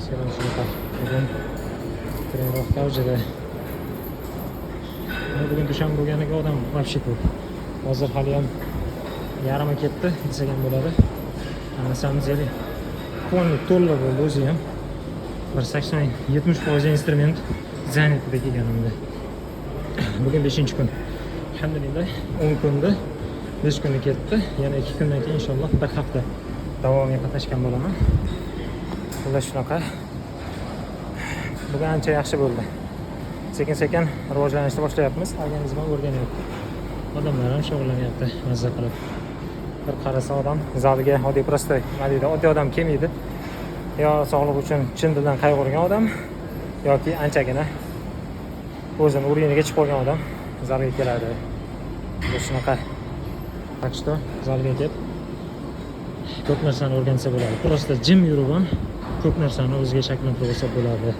Selam shunaqa. Bugun trenirovka ujida. Bugun dushanba bo'lganiga odam вообще ko'p. Hozir hali ham yarmi ketdi desam ham bo'ladi. На самом деле полный to'la bo'ldi o'zi ham. Bir 80-70% instrument zanitda kelganimda. Bugun 5-kun. Alhamdulillah 10 kunda 5 kunda ketdi. Yana 2 kundan keyin inshaalloh bir hafta davomiy qatnashgan bo'laman. Xullas shunaqa. Bugun ancha yaxshi bo'ldi. Sekin-sekin rivojlanishni boshlayapmiz. Organizm o'rganyapti. Odamlar ham shug'ullanyapti mazza qilib. Bir qarasa odam zalga oddiy prosta, nima deydi, oddiy odam kelmaydi. Yo sog'liq uchun chin dildan qayg'urgan odam yoki anchagina o'zini o'rganiga chiqib qolgan odam zalga keladi. Bu shunaqa. Так что zalga kelib ko'p narsani o'rgansa bo'ladi. Prosta jim yurib ham ko'p narsani o'ziga shakllantirib olsa bo'ladi.